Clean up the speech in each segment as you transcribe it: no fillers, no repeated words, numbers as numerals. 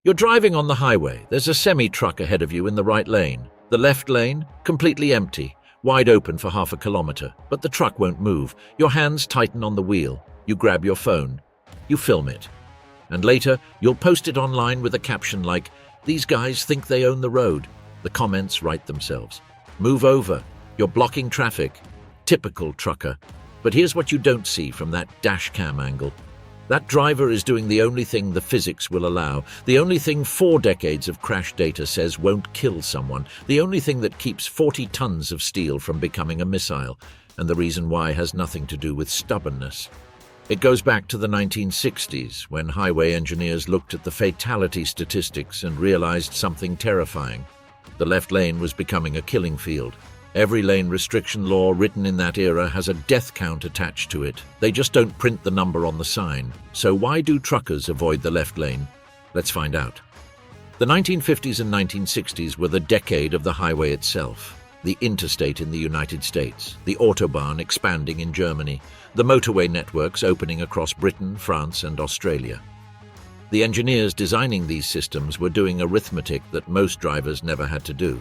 You're driving on the highway. There's a semi-truck ahead of you in the right lane. The left lane, completely empty, wide open for half a kilometer, but the truck won't move. Your hands tighten on the wheel. You grab your phone. You film it. And later, you'll post it online with a caption like, "These guys think they own the road." The comments write themselves. "Move over. You're blocking traffic." Typical trucker. But here's what you don't see from that dash cam angle. That driver is doing the only thing the physics will allow, the only thing 4 decades of crash data says won't kill someone, the only thing that keeps 40 tons of steel from becoming a missile, and the reason why has nothing to do with stubbornness. It goes back to the 1960s, when highway engineers looked at the fatality statistics and realized something terrifying. The left lane was becoming a killing field. Every lane restriction law written in that era has a death count attached to it. They just don't print the number on the sign. So why do truckers avoid the left lane? Let's find out. The 1950s and 1960s were the decade of the highway itself. The interstate in the United States, the Autobahn expanding in Germany, the motorway networks opening across Britain, France, and Australia. The engineers designing these systems were doing arithmetic that most drivers never had to do.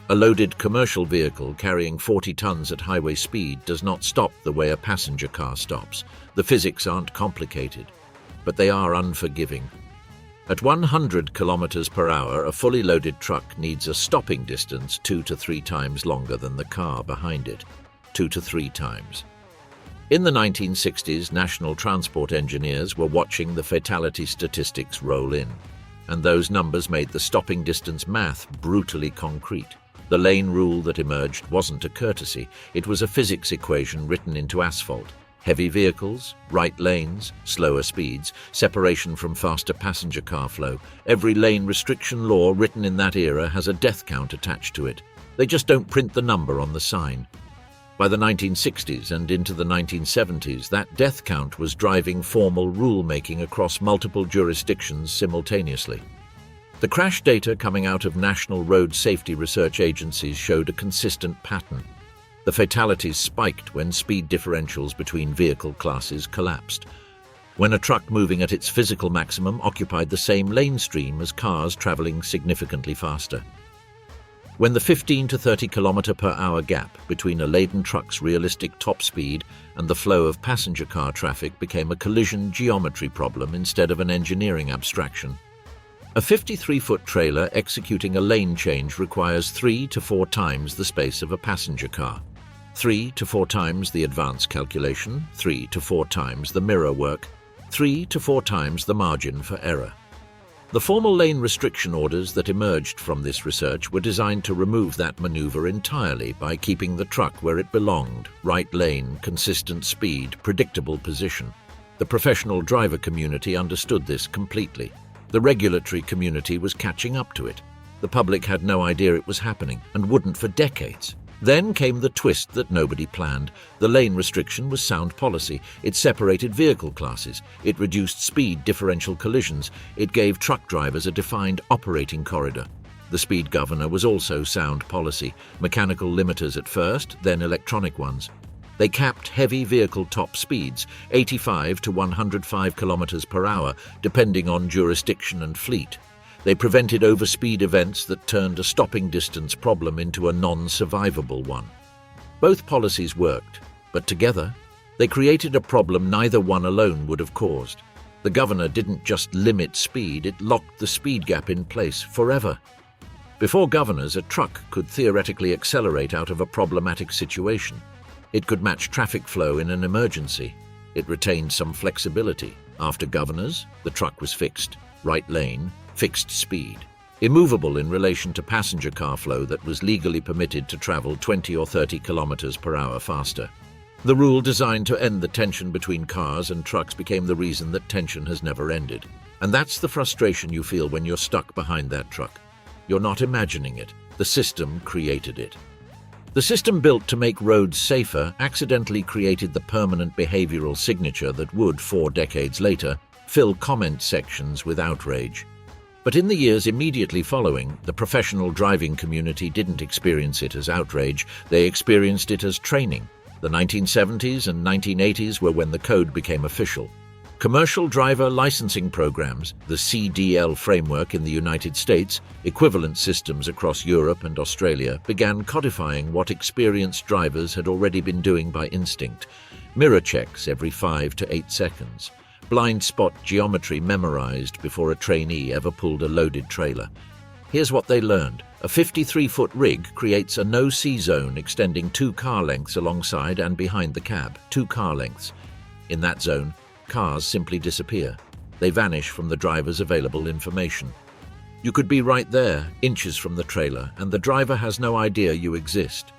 A loaded commercial vehicle carrying 40 tons at highway speed does not stop the way a passenger car stops. The physics aren't complicated, but they are unforgiving. At 100 kilometers per hour, a fully loaded truck needs a stopping distance 2 to 3 times longer than the car behind it. 2 to 3 times. In the 1960s, national transport engineers were watching the fatality statistics roll in, and those numbers made the stopping distance math brutally concrete. The lane rule that emerged wasn't a courtesy, it was a physics equation written into asphalt. Heavy vehicles, right lanes, slower speeds, separation from faster passenger car flow. Every lane restriction law written in that era has a death count attached to it. They just don't print the number on the sign. By the 1960s and into the 1970s, that death count was driving formal rulemaking across multiple jurisdictions simultaneously. The crash data coming out of national road safety research agencies showed a consistent pattern. The fatalities spiked when speed differentials between vehicle classes collapsed. When a truck moving at its physical maximum occupied the same lane stream as cars traveling significantly faster. When the 15 to 30 km per hour gap between a laden truck's realistic top speed and the flow of passenger car traffic became a collision geometry problem instead of an engineering abstraction. A 53-foot trailer executing a lane change requires 3 to 4 times the space of a passenger car. 3 to 4 times the advanced calculation, 3 to 4 times the mirror work, 3 to 4 times the margin for error. The formal lane restriction orders that emerged from this research were designed to remove that maneuver entirely by keeping the truck where it belonged: right lane, consistent speed, predictable position. The professional driver community understood this completely. The regulatory community was catching up to it. The public had no idea it was happening and wouldn't for decades. Then came the twist that nobody planned. The lane restriction was sound policy. It separated vehicle classes. It reduced speed differential collisions. It gave truck drivers a defined operating corridor. The speed governor was also sound policy. Mechanical limiters at first, then electronic ones. They capped heavy vehicle top speeds, 85 to 105 kilometers per hour, depending on jurisdiction and fleet. They prevented overspeed events that turned a stopping distance problem into a non-survivable one. Both policies worked, but together, they created a problem neither one alone would have caused. The governor didn't just limit speed, it locked the speed gap in place forever. Before governors, a truck could theoretically accelerate out of a problematic situation. It could match traffic flow in an emergency. It retained some flexibility. After governors, the truck was fixed. Right lane, fixed speed. Immovable in relation to passenger car flow that was legally permitted to travel 20 or 30 kilometers per hour faster. The rule designed to end the tension between cars and trucks became the reason that tension has never ended. And that's the frustration you feel when you're stuck behind that truck. You're not imagining it. The system created it. The system built to make roads safer accidentally created the permanent behavioral signature that would, 4 decades later, fill comment sections with outrage. But in the years immediately following, the professional driving community didn't experience it as outrage, they experienced it as training. The 1970s and 1980s were when the code became official. Commercial driver licensing programs, the CDL framework in the United States, equivalent systems across Europe and Australia, began codifying what experienced drivers had already been doing by instinct. Mirror checks every 5 to 8 seconds. Blind spot geometry memorized before a trainee ever pulled a loaded trailer. Here's what they learned. A 53-foot rig creates a no-see zone extending 2 car lengths alongside and behind the cab, 2 car lengths. In that zone, cars simply disappear. They vanish from the driver's available information. You could be right there, inches from the trailer, and the driver has no idea you exist.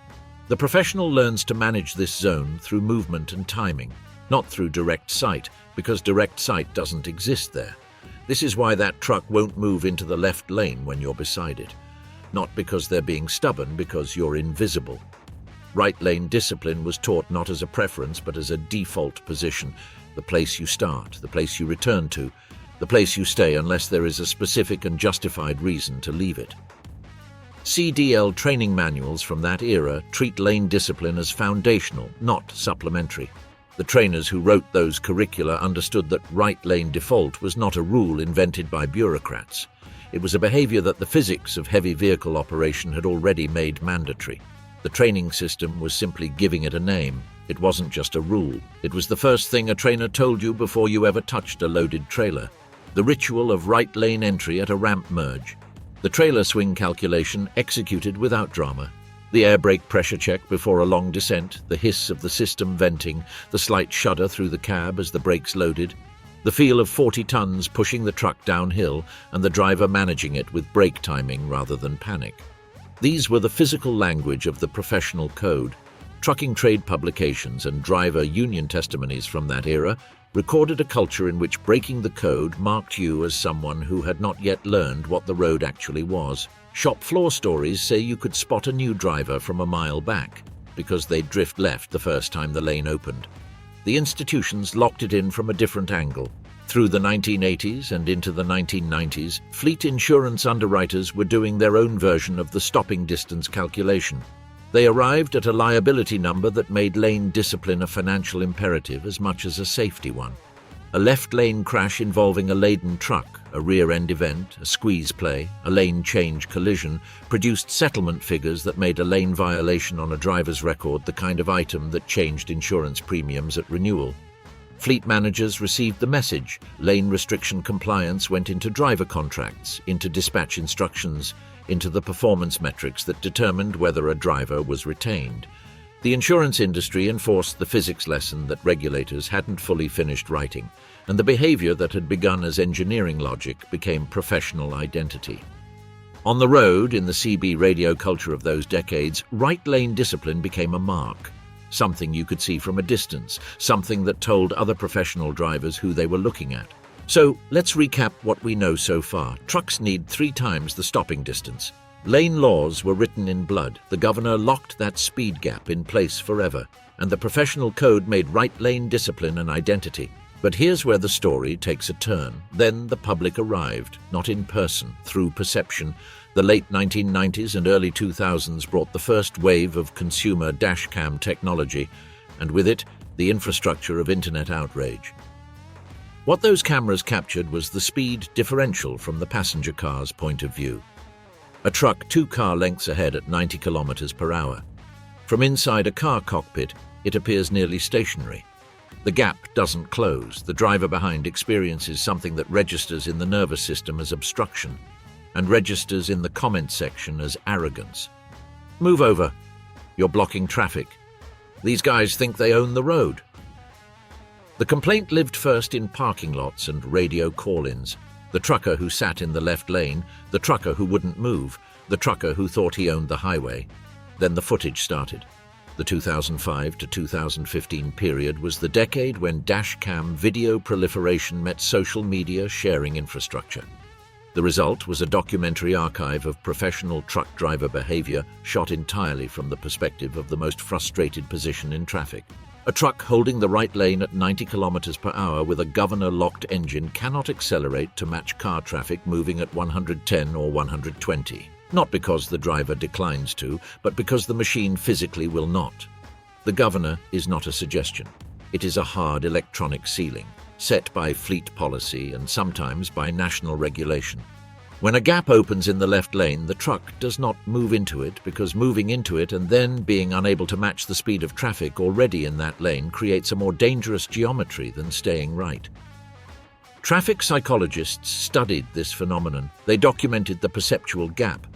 The professional learns to manage this zone through movement and timing, not through direct sight, because direct sight doesn't exist there. This is why that truck won't move into the left lane when you're beside it. Not because they're being stubborn, because you're invisible. Right lane discipline was taught not as a preference, but as a default position. The place you start, the place you return to, the place you stay unless there is a specific and justified reason to leave it. CDL training manuals from that era treat lane discipline as foundational, not supplementary. The trainers who wrote those curricula understood that right lane default was not a rule invented by bureaucrats. It was a behavior that the physics of heavy vehicle operation had already made mandatory. The training system was simply giving it a name. It wasn't just a rule. It was the first thing a trainer told you before you ever touched a loaded trailer. The ritual of right lane entry at a ramp merge. The trailer swing calculation executed without drama. The air brake pressure check before a long descent, the hiss of the system venting, the slight shudder through the cab as the brakes loaded, the feel of 40 tons pushing the truck downhill and the driver managing it with brake timing rather than panic. These were the physical language of the professional code. Trucking trade publications and driver union testimonies from that era recorded a culture in which breaking the code marked you as someone who had not yet learned what the road actually was. Shop floor stories say you could spot a new driver from a mile back because they'd drift left the first time the lane opened. The institutions locked it in from a different angle. Through the 1980s and into the 1990s, fleet insurance underwriters were doing their own version of the stopping distance calculation. They arrived at a liability number that made lane discipline a financial imperative as much as a safety one. A left lane crash involving a laden truck, a rear-end event, a squeeze play, a lane change collision produced settlement figures that made a lane violation on a driver's record the kind of item that changed insurance premiums at renewal. Fleet managers received the message. Lane restriction compliance went into driver contracts, into dispatch instructions, into the performance metrics that determined whether a driver was retained. The insurance industry enforced the physics lesson that regulators hadn't fully finished writing, and the behavior that had begun as engineering logic became professional identity. On the road, in the CB radio culture of those decades, right lane discipline became a mark. Something you could see from a distance, something that told other professional drivers who they were looking at. So, let's recap what we know so far. Trucks need 3 times the stopping distance. Lane laws were written in blood. The governor locked that speed gap in place forever, and the professional code made right lane discipline an identity. But here's where the story takes a turn. Then the public arrived, not in person, through perception. The late 1990s and early 2000s brought the first wave of consumer dashcam technology, and with it, the infrastructure of internet outrage. What those cameras captured was the speed differential from the passenger car's point of view. A truck 2 car lengths ahead at 90 kilometers per hour. From inside a car cockpit, it appears nearly stationary. The gap doesn't close. The driver behind experiences something that registers in the nervous system as obstruction and registers in the comment section as arrogance. Move over. You're blocking traffic. These guys think they own the road. The complaint lived first in parking lots and radio call-ins. The trucker who sat in the left lane, the trucker who wouldn't move, the trucker who thought he owned the highway. Then the footage started. The 2005 to 2015 period was the decade when dashcam video proliferation met social media sharing infrastructure. The result was a documentary archive of professional truck driver behavior shot entirely from the perspective of the most frustrated position in traffic. A truck holding the right lane at 90 kilometers per hour with a governor-locked engine cannot accelerate to match car traffic moving at 110 or 120. Not because the driver declines to, but because the machine physically will not. The governor is not a suggestion. It is a hard electronic ceiling. set by fleet policy and sometimes by national regulation. When a gap opens in the left lane, the truck does not move into it because moving into it and then being unable to match the speed of traffic already in that lane creates a more dangerous geometry than staying right. Traffic psychologists studied this phenomenon. They documented the perceptual gap,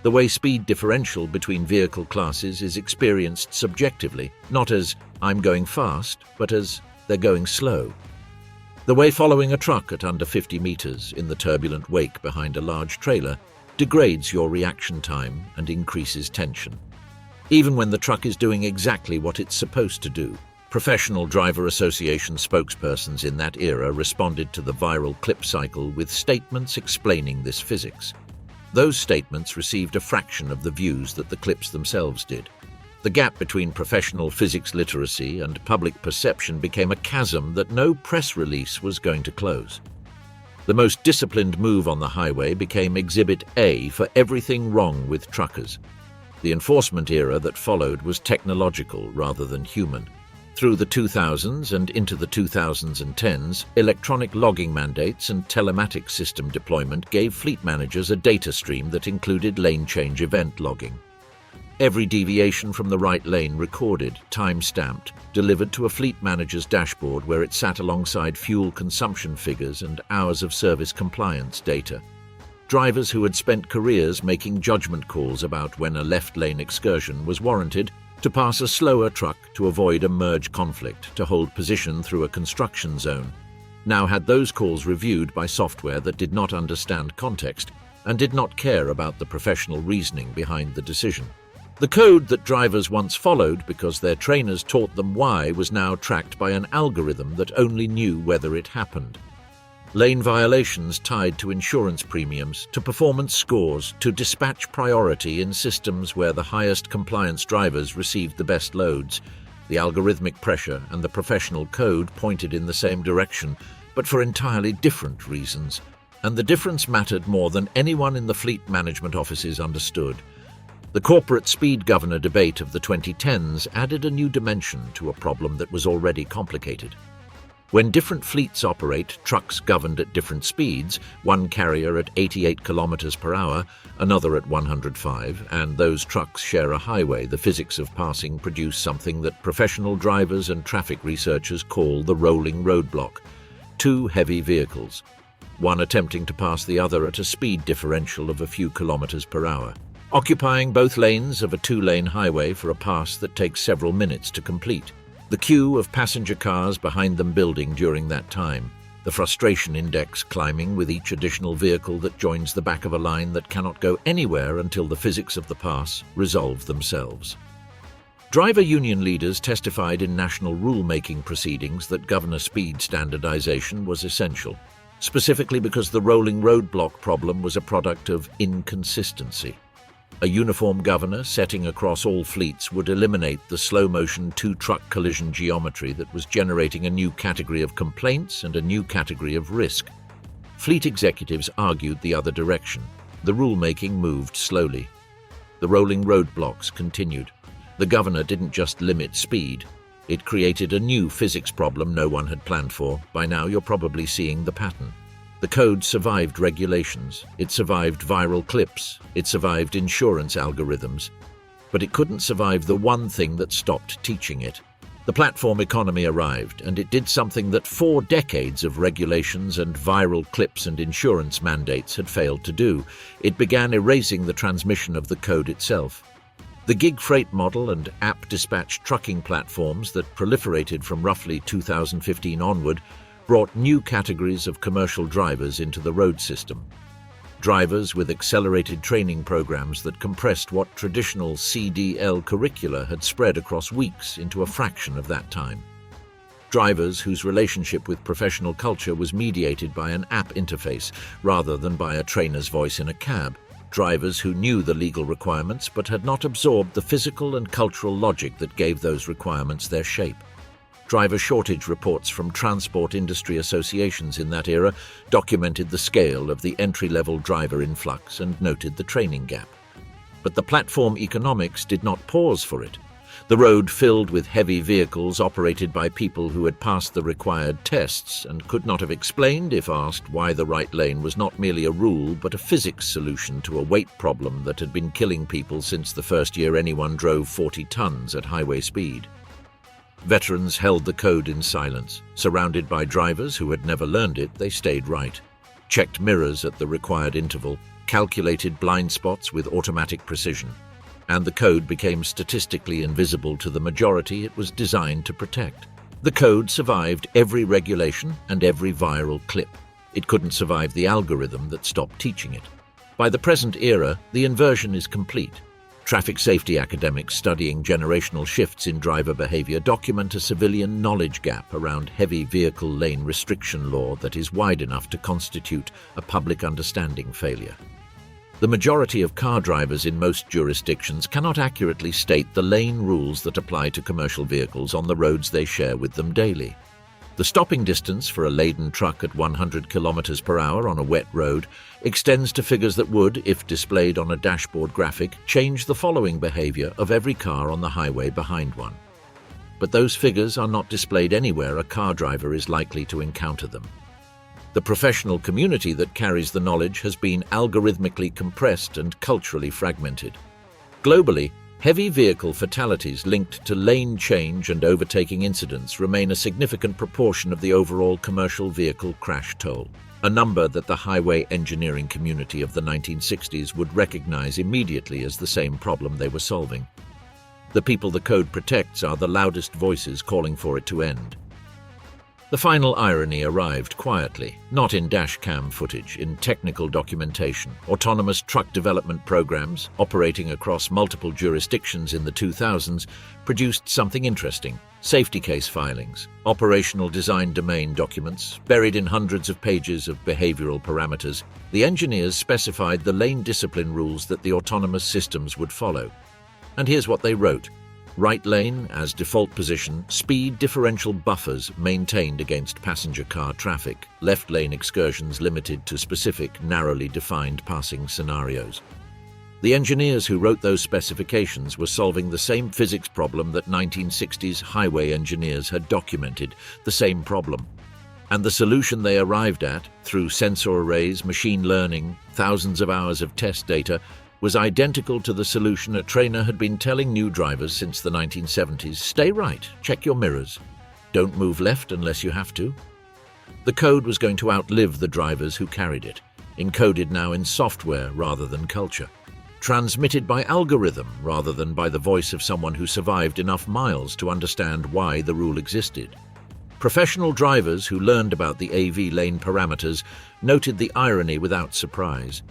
the way speed differential between vehicle classes is experienced subjectively, not as "I'm going fast," but as "they're going slow." The way following a truck at under 50 meters in the turbulent wake behind a large trailer degrades your reaction time and increases tension. Even when the truck is doing exactly what it's supposed to do. Professional Driver Association spokespersons in that era responded to the viral clip cycle with statements explaining this physics. Those statements received a fraction of the views that the clips themselves did. The gap between professional physics literacy and public perception became a chasm that no press release was going to close. The most disciplined move on the highway became Exhibit A for everything wrong with truckers. The enforcement era that followed was technological rather than human. Through the 2000s and into the 2010s, electronic logging mandates and telematic system deployment gave fleet managers a data stream that included lane change event logging. Every deviation from the right lane recorded, time-stamped, delivered to a fleet manager's dashboard where it sat alongside fuel consumption figures and hours of service compliance data. Drivers who had spent careers making judgment calls about when a left-lane excursion was warranted, to pass a slower truck to avoid a merge conflict, to hold position through a construction zone, now had those calls reviewed by software that did not understand context and did not care about the professional reasoning behind the decision. The code that drivers once followed because their trainers taught them why was now tracked by an algorithm that only knew whether it happened. Lane violations tied to insurance premiums, to performance scores, to dispatch priority in systems where the highest compliance drivers received the best loads. The algorithmic pressure and the professional code pointed in the same direction, but for entirely different reasons. And the difference mattered more than anyone in the fleet management offices understood. The corporate speed governor debate of the 2010s added a new dimension to a problem that was already complicated. When different fleets operate, trucks governed at different speeds, one carrier at 88 kilometers per hour, another at 105, and those trucks share a highway, the physics of passing produce something that professional drivers and traffic researchers call the rolling roadblock. Two heavy vehicles, one attempting to pass the other at a speed differential of a few kilometers per hour, occupying both lanes of a two-lane highway for a pass that takes several minutes to complete. The queue of passenger cars behind them building during that time, the frustration index climbing with each additional vehicle that joins the back of a line that cannot go anywhere until the physics of the pass resolve themselves. Driver union leaders testified in national rule-making proceedings that governor speed standardization was essential, specifically because the rolling roadblock problem was a product of inconsistency. A uniform governor setting across all fleets would eliminate the slow-motion two-truck collision geometry that was generating a new category of complaints and a new category of risk. Fleet executives argued the other direction. The rulemaking moved slowly. The rolling roadblocks continued. The governor didn't just limit speed. It created a new physics problem no one had planned for. By now you're probably seeing the pattern. The code survived regulations, it survived viral clips, it survived insurance algorithms, but it couldn't survive the one thing that stopped teaching it. The platform economy arrived, and it did something that 4 decades of regulations and viral clips and insurance mandates had failed to do. It began erasing the transmission of the code itself. The gig freight model and app-dispatched trucking platforms that proliferated from roughly 2015 onward brought new categories of commercial drivers into the road system. Drivers with accelerated training programs that compressed what traditional CDL curricula had spread across weeks into a fraction of that time. Drivers whose relationship with professional culture was mediated by an app interface rather than by a trainer's voice in a cab. Drivers who knew the legal requirements but had not absorbed the physical and cultural logic that gave those requirements their shape. Driver shortage reports from transport industry associations in that era documented the scale of the entry-level driver influx and noted the training gap. But the platform economics did not pause for it. The road filled with heavy vehicles operated by people who had passed the required tests and could not have explained, if asked, why the right lane was not merely a rule but a physics solution to a weight problem that had been killing people since the first year anyone drove 40 tons at highway speed. Veterans held the code in silence. Surrounded by drivers who had never learned it, they stayed right, checked mirrors at the required interval, calculated blind spots with automatic precision, and the code became statistically invisible to the majority it was designed to protect. The code survived every regulation and every viral clip. It couldn't survive the algorithm that stopped teaching it. By the present era, the inversion is complete. Traffic safety academics studying generational shifts in driver behavior document a civilian knowledge gap around heavy vehicle lane restriction law that is wide enough to constitute a public understanding failure. The majority of car drivers in most jurisdictions cannot accurately state the lane rules that apply to commercial vehicles on the roads they share with them daily. The stopping distance for a laden truck at 100 kilometers per hour on a wet road extends to figures that would, if displayed on a dashboard graphic, change the following behavior of every car on the highway behind one. But those figures are not displayed anywhere a car driver is likely to encounter them. The professional community that carries the knowledge has been algorithmically compressed and culturally fragmented. Globally, heavy vehicle fatalities linked to lane change and overtaking incidents remain a significant proportion of the overall commercial vehicle crash toll, a number that the highway engineering community of the 1960s would recognize immediately as the same problem they were solving. The people the code protects are the loudest voices calling for it to end. The final irony arrived quietly, not in dashcam footage, in technical documentation. Autonomous truck development programs, operating across multiple jurisdictions in the 2000s, produced something interesting. Safety case filings, operational design domain documents, buried in hundreds of pages of behavioral parameters. The engineers specified the lane discipline rules that the autonomous systems would follow. And here's what they wrote. Right lane as default position, speed differential buffers maintained against passenger car traffic, left lane excursions limited to specific, narrowly defined passing scenarios. The engineers who wrote those specifications were solving the same physics problem that 1960s highway engineers had documented, the same problem. And the solution they arrived at, through sensor arrays, machine learning, thousands of hours of test data, was identical to the solution a trainer had been telling new drivers since the 1970s. Stay right, check your mirrors. Don't move left unless you have to. The code was going to outlive the drivers who carried it, encoded now in software rather than culture, transmitted by algorithm rather than by the voice of someone who survived enough miles to understand why the rule existed. Professional drivers who learned about the AV lane parameters noted the irony without surprise.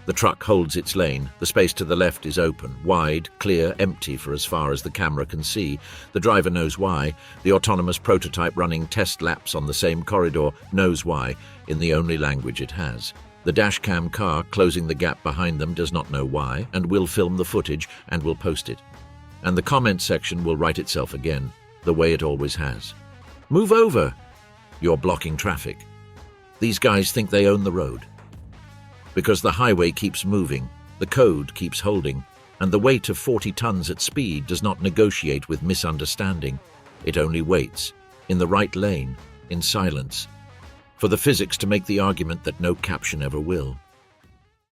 The truck holds its lane, the space to the left is open, wide, clear, empty for as far as the camera can see. The driver knows why. The autonomous prototype running test laps on the same corridor knows why, in the only language it has. The dashcam car closing the gap behind them does not know why, and will film the footage and will post it. And the comment section will write itself again, the way it always has. Move over! You're blocking traffic. These guys think they own the road. Because the highway keeps moving, the code keeps holding, and the weight of 40 tons at speed does not negotiate with misunderstanding. It only waits, in the right lane, in silence, for the physics to make the argument that no caption ever will.